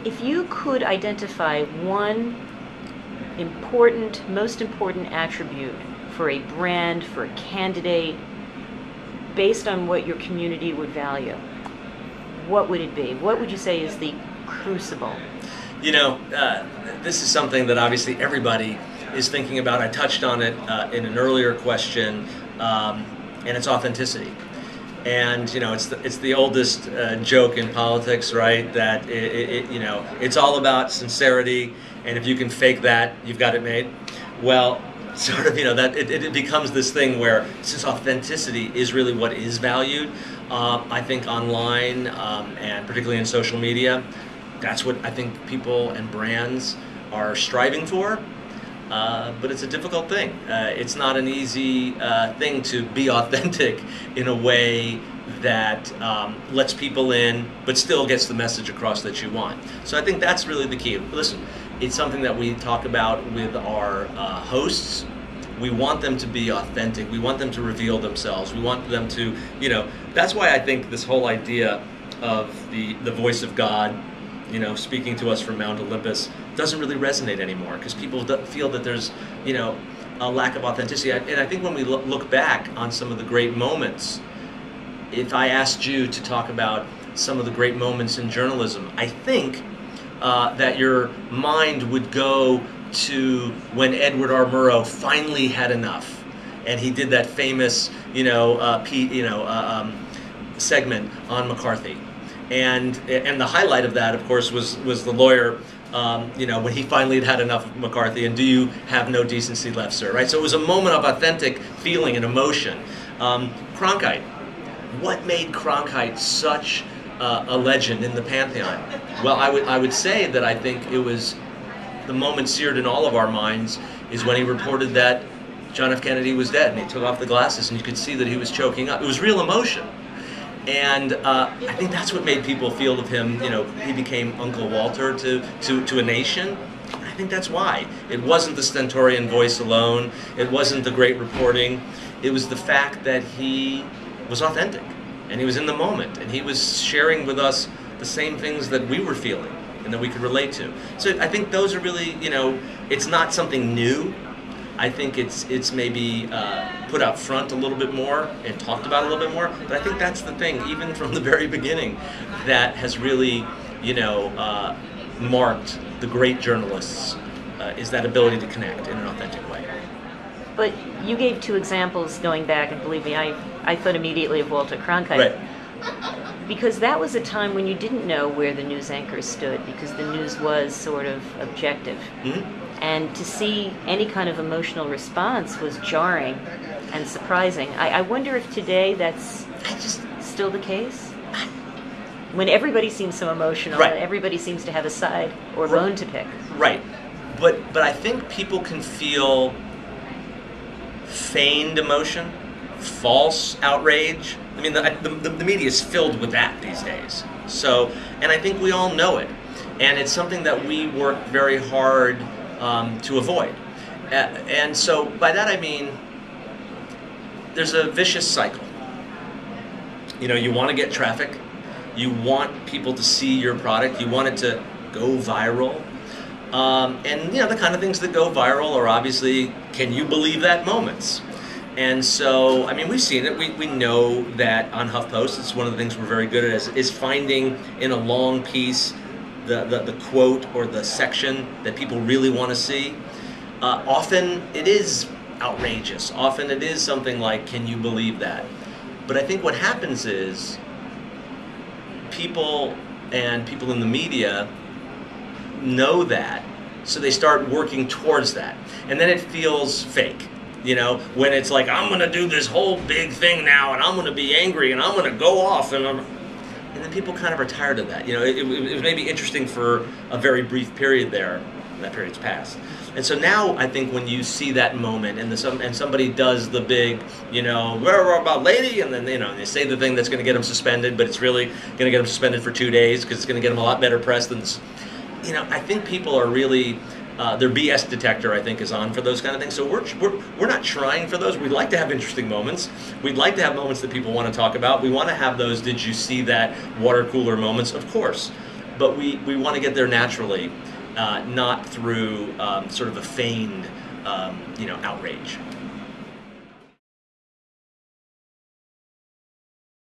If you could identify one important, most important attribute for a brand, for a candidate, based on what your community would value, what would it be? What would you say is the crucible? You know, this is something that obviously everybody is thinking about. I touched on it in an earlier question, and it's authenticity. And you know, it's the oldest joke in politics, right? That you know, it's all about sincerity, and if you can fake that, you've got it made. Well, sort of, you know, that it becomes this thing where, since authenticity is really what is valued, I think online and particularly in social media, that's what I think people and brands are striving for. But it's a difficult thing. It's not an easy thing to be authentic in a way that lets people in, but still gets the message across that you want. So I think that's really the key. Listen, it's something that we talk about with our hosts. We want them to be authentic. We want them to reveal themselves. We want them to, you know, that's why I think this whole idea of the voice of God, you know, speaking to us from Mount Olympus, doesn't really resonate anymore, because people feel that there's, you know, a lack of authenticity. And I think when we look back on some of the great moments, if I asked you to talk about some of the great moments in journalism, I think that your mind would go to when Edward R. Murrow finally had enough, and he did that famous, you know, segment on McCarthy. And the highlight of that, of course, was the lawyer, you know, when he finally had enough of McCarthy, and do you have no decency left, sir? Right. So it was a moment of authentic feeling and emotion. Cronkite. What made Cronkite such a legend in the pantheon? Well, I would say that I think it was the moment seared in all of our minds is when he reported that John F. Kennedy was dead, and he took off the glasses, and you could see that he was choking up. It was real emotion. And I think that's what made people feel of him. You know, he became Uncle Walter to a nation. And I think that's why. It wasn't the stentorian voice alone. It wasn't the great reporting. It was the fact that he was authentic, and he was in the moment, and he was sharing with us the same things that we were feeling and that we could relate to. So I think those are really, you know, it's not something new. I think it's maybe put out front a little bit more and talked about a little bit more. But I think that's the thing, even from the very beginning, that has really, you know, marked the great journalists, is that ability to connect in an authentic way. But you gave two examples going back, and believe me, I thought immediately of Walter Cronkite. Right. Because that was a time when you didn't know where the news anchors stood, because the news was sort of objective. Mm-hmm. And to see any kind of emotional response was jarring and surprising. I wonder if today that's still the case? When everybody seems so emotional, right, and everybody seems to have a side or bone to pick. Right. But I think people can feel feigned emotion, false outrage. I mean, the media is filled with that these days. So, and I think we all know it. And it's something that we work very hard to avoid. And so by that I mean, there's a vicious cycle. You know, you want to get traffic. You want people to see your product. You want it to go viral. And, you know, the kind of things that go viral are obviously, can you believe that moments? And so, I mean, we've seen it. We know that on HuffPost, it's one of the things we're very good at is finding in a long piece the quote or the section that people really want to see. Often it is outrageous. Often it is something like, can you believe that? But I think what happens is people in the media know that, so they start working towards that. And then it feels fake. You know, when it's like, I'm going to do this whole big thing now, and I'm going to be angry, and I'm going to go off, and then people kind of are tired of that. You know, it may be interesting for a very brief period there, and that period's passed. And so now I think when you see that moment, and somebody does the big, you know, we're about lady, and then, you know, they say the thing that's going to get them suspended, but it's really going to get them suspended for 2 days because it's going to get them a lot better press than, you know, I think people are really... their BS detector, I think, is on for those kind of things. So we're not trying for those. We'd like to have interesting moments. We'd like to have moments that people want to talk about. We want to have those, did you see that water cooler moments? Of course. but we want to get there naturally, not through sort of a feigned outrage.